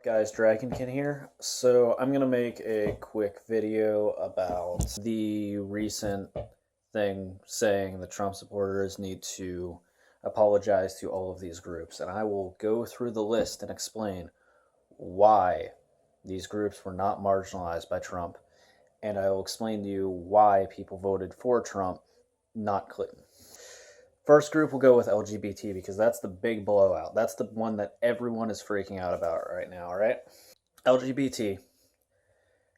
Guys, Dragonkin here. So I'm going to make a quick video about the recent thing saying that Trump supporters need to apologize to all of these groups. And I will go through the list and explain why these groups were not marginalized by Trump. And I will explain to you why people voted for Trump, not Clinton. First group will go with LGBT because that's the big blowout. That's the one that everyone is freaking out about right now, all right? LGBT,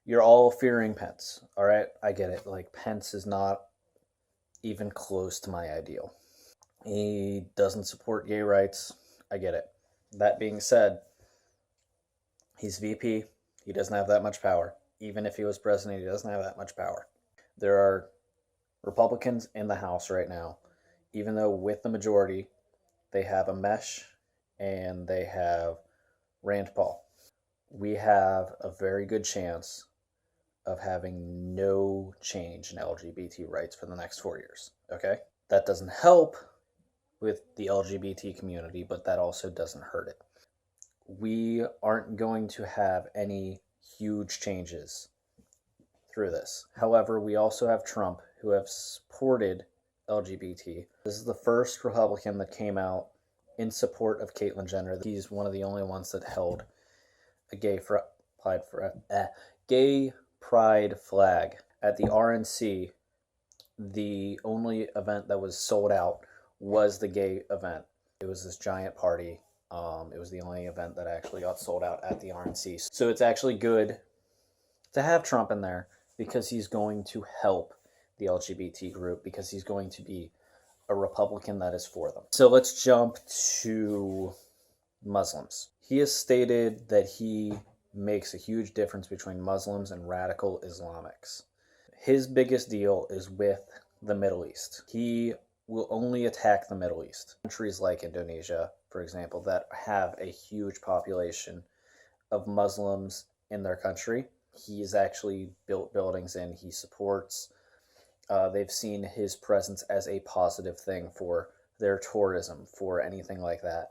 you're all fearing Pence, all right? I get it. Like, Pence is not even close to my ideal. He doesn't support gay rights. I get it. That being said, he's VP. He doesn't have that much power. Even if he was president, he doesn't have that much power. There are Republicans in the House right now. Even though with the majority, they have Amesh and they have Rand Paul. We have a very good chance of having no change in LGBT rights for the next 4 years, okay? That doesn't help with the LGBT community, but that also doesn't hurt it. We aren't going to have any huge changes through this. However, we also have Trump, who have supported LGBT. This is the first Republican that came out in support of Caitlyn Jenner. He's one of the only ones that held a gay pride flag at the RNC. The only event that was sold out was the gay event. It was this giant party. It was the only event that actually got sold out at the RNC. So it's actually good to have Trump in there because he's going to help the LGBT group, because he's going to be a Republican that is for them. So let's jump to Muslims. He has stated that he makes a huge difference between Muslims and radical Islamics. His biggest deal is with the Middle East. He will only attack the Middle East. Countries like Indonesia, for example, that have a huge population of Muslims in their country. He's actually built buildings in. He supports. They've seen his presence as a positive thing for their tourism, for anything like that.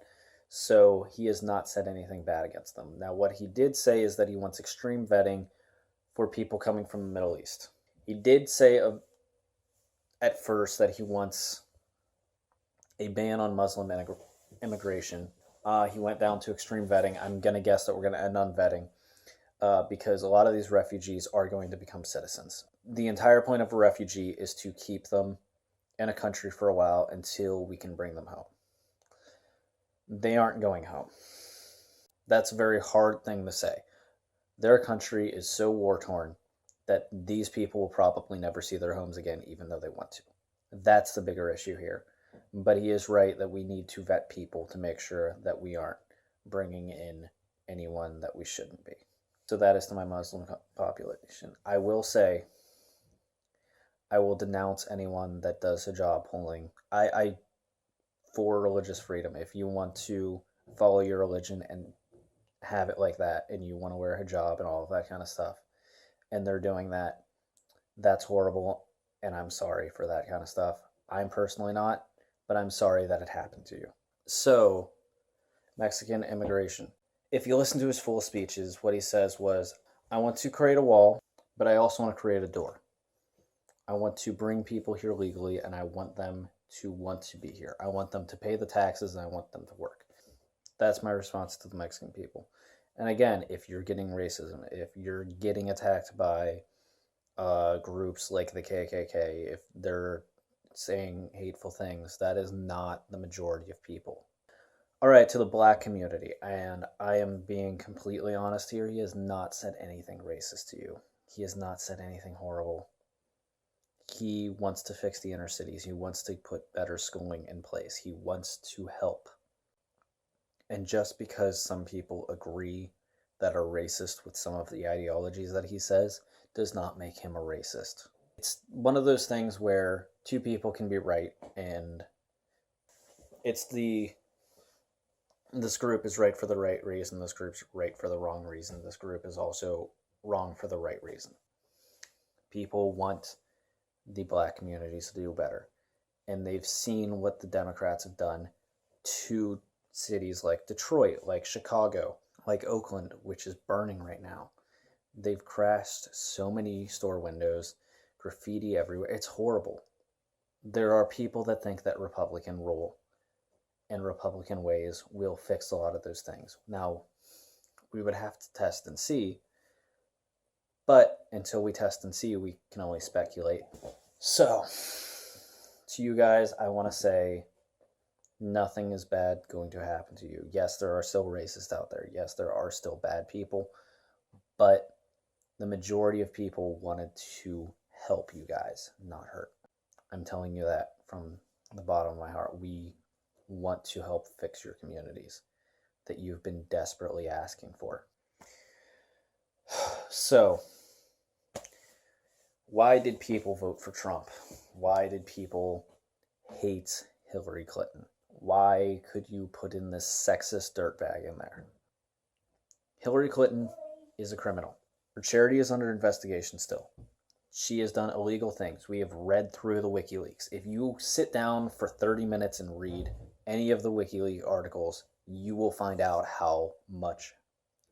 So he has not said anything bad against them. Now, what he did say is that he wants extreme vetting for people coming from the Middle East. He did say at first that he wants a ban on Muslim immigration. He went down to extreme vetting. I'm going to guess that we're going to end on vetting because a lot of these refugees are going to become citizens. The entire point of a refugee is to keep them in a country for a while until we can bring them home. They aren't going home. That's a very hard thing to say. Their country is so war-torn that these people will probably never see their homes again, even though they want to. That's the bigger issue here. But he is right that we need to vet people to make sure that we aren't bringing in anyone that we shouldn't be. So that is to my Muslim population. I will say, I will denounce anyone that does hijab pulling. I for religious freedom. If you want to follow your religion and have it like that, and you want to wear a hijab and all of that kind of stuff, and they're doing that, that's horrible, and I'm sorry for that kind of stuff. I'm personally not, but I'm sorry that it happened to you. So, Mexican immigration. If you listen to his full speeches, what he says was, I want to create a wall, but I also want to create a door. I want to bring people here legally, and I want them to want to be here. I want them to pay the taxes, and I want them to work. That's my response to the Mexican people. And again, if you're getting racism, if you're getting attacked by groups like the KKK, if they're saying hateful things, that is not the majority of people. All right, to the black community, and I am being completely honest here, he has not said anything racist to you. He has not said anything horrible. He wants to fix the inner cities. He wants to put better schooling in place. He wants to help. And just because some people agree that are racist with some of the ideologies that he says does not make him a racist. It's one of those things where two people can be right, and it's this group is right for the right reason, this group's right for the wrong reason, this group is also wrong for the right reason. People want the black communities to do better, and they've seen what the Democrats have done to cities like Detroit, like Chicago. like Oakland, which is burning right now. They've crashed so many store windows, graffiti everywhere. It's horrible. There are people that think that Republican rule and Republican ways will fix a lot of those things. Now, we would have to test and see, but until we test and see, we can only speculate. So, to you guys, I want to say nothing is bad going to happen to you. Yes, there are still racists out there. Yes, there are still bad people, but the majority of people wanted to help you guys, not hurt. I'm telling you that from the bottom of my heart. We want to help fix your communities that you've been desperately asking for. So, why did people vote for Trump? Why did people hate Hillary Clinton? Why could you put in this sexist dirtbag in there? Hillary Clinton is a criminal. Her charity is under investigation still. She has done illegal things. We have read through the WikiLeaks. If you sit down for 30 minutes and read any of the WikiLeaks articles, you will find out how much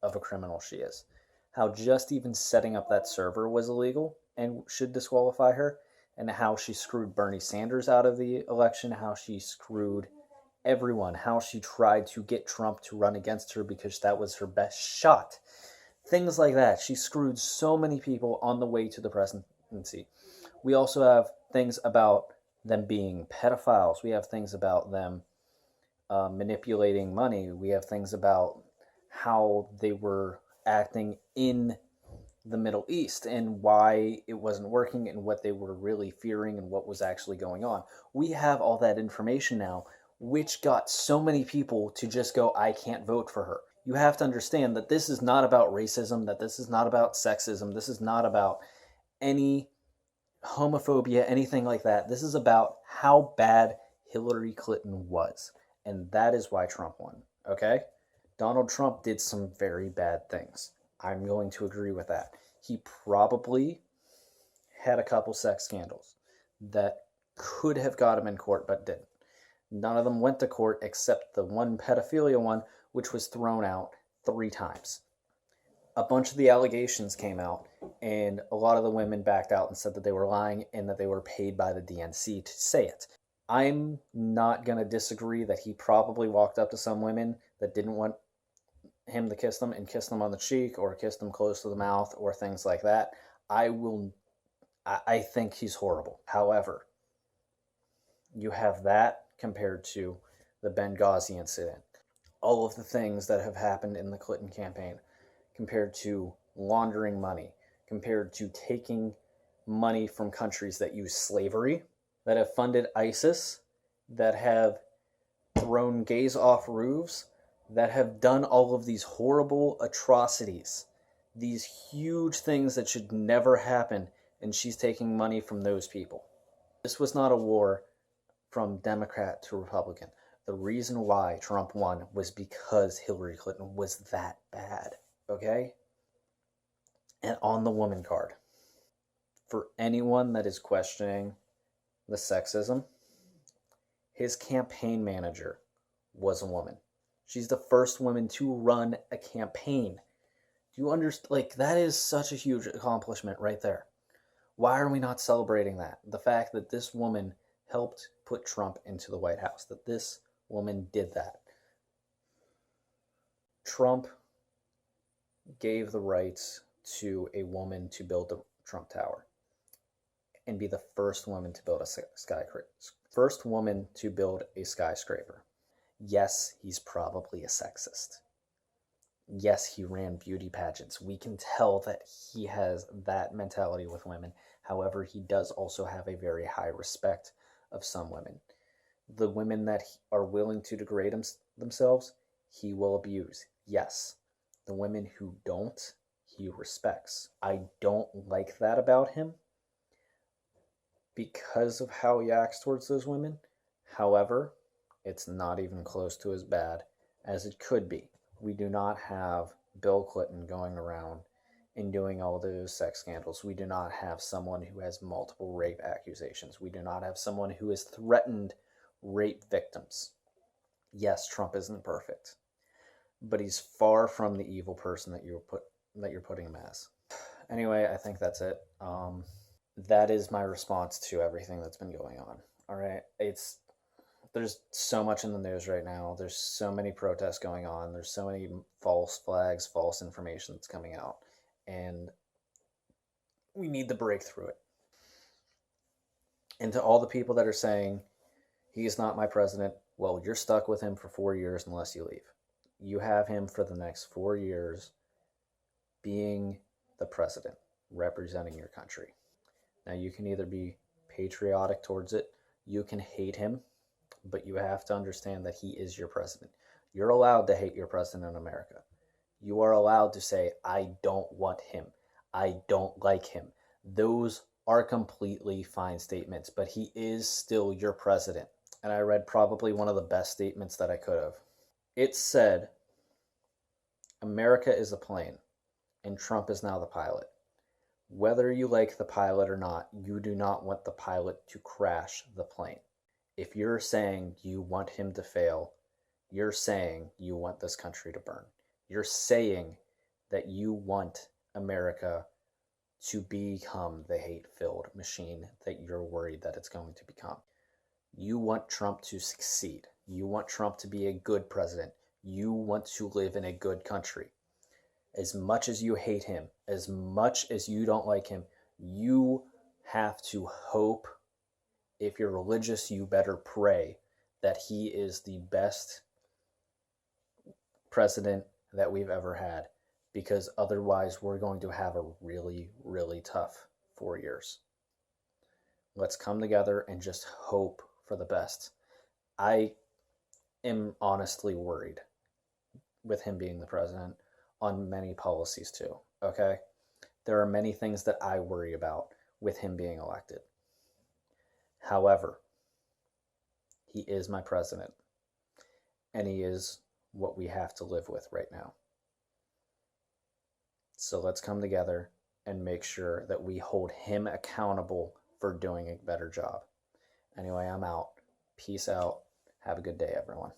of a criminal she is. How just even setting up that server was illegal and should disqualify her, and how she screwed Bernie Sanders out of the election, how she screwed everyone, how she tried to get Trump to run against her because that was her best shot. Things like that. She screwed so many people on the way to the presidency. We also have things about them being pedophiles. We have things about them manipulating money. We have things about how they were acting in the Middle East and why it wasn't working and what they were really fearing and what was actually going on. We have all that information now, which got so many people to just go, I can't vote for her. You have to understand that this is not about racism, that this is not about sexism, this is not about any homophobia, anything like that. This is about how bad Hillary Clinton was. And that is why Trump won, okay? Donald Trump did some very bad things. I'm going to agree with that. He probably had a couple sex scandals that could have got him in court, but didn't. None of them went to court except the one pedophilia one, which was thrown out 3 times. A bunch of the allegations came out, and a lot of the women backed out and said that they were lying and that they were paid by the DNC to say it. I'm not going to disagree that he probably walked up to some women that didn't want him to kiss them and kiss them on the cheek or kiss them close to the mouth or things like that. I think he's horrible. However, you have that compared to the Benghazi incident. All of the things that have happened in the Clinton campaign compared to laundering money, compared to taking money from countries that use slavery, that have funded ISIS, that have thrown gays off roofs, that have done all of these horrible atrocities, these huge things that should never happen, and she's taking money from those people. This was not a war from Democrat to Republican. The reason why Trump won was because Hillary Clinton was that bad, okay? And on the woman card, for anyone that is questioning the sexism, his campaign manager was a woman. She's the first woman to run a campaign. Do you understand? Like, that is such a huge accomplishment right there. Why are we not celebrating that? The fact that this woman helped put Trump into the White House, that this woman did that. Trump gave the rights to a woman to build the Trump Tower and be the first woman to build a skyscraper. Yes, he's probably a sexist. Yes, he ran beauty pageants. We can tell that he has that mentality with women. However, he does also have a very high respect of some women. The women that are willing to degrade themselves, he will abuse. Yes. The women who don't, he respects. I don't like that about him because of how he acts towards those women. However, it's not even close to as bad as it could be. We do not have Bill Clinton going around and doing all those sex scandals. We do not have someone who has multiple rape accusations. We do not have someone who has threatened rape victims. Yes, Trump isn't perfect. but he's far from the evil person that you're putting him as. Anyway, I think that's it. That is my response to everything that's been going on. All right, there's so much in the news right now. There's so many protests going on. There's so many false flags, false information that's coming out, and we need to break through it. And to all the people that are saying he is not my president, well, you're stuck with him for 4 years unless you leave. You have him for the next 4 years being the president, representing your country. Now, you can either be patriotic towards it, you can hate him, but you have to understand that he is your president. You're allowed to hate your president in America. You are allowed to say, I don't want him. I don't like him. Those are completely fine statements, but he is still your president. And I read probably one of the best statements that I could have. It said, America is a plane, and Trump is now the pilot. Whether you like the pilot or not, you do not want the pilot to crash the plane. If you're saying you want him to fail, you're saying you want this country to burn. You're saying that you want America to become the hate-filled machine that you're worried that it's going to become. You want Trump to succeed. You want Trump to be a good president. You want to live in a good country. As much as you hate him, as much as you don't like him, you have to hope. If you're religious, you better pray that he is the best president that we've ever had, because otherwise we're going to have a really, really tough 4 years. Let's come together and just hope for the best. I am honestly worried with him being the president on many policies too, okay? There are many things that I worry about with him being elected. However, he is my president, and he is what we have to live with right now. So let's come together and make sure that we hold him accountable for doing a better job. Anyway, I'm out. Peace out. Have a good day, everyone.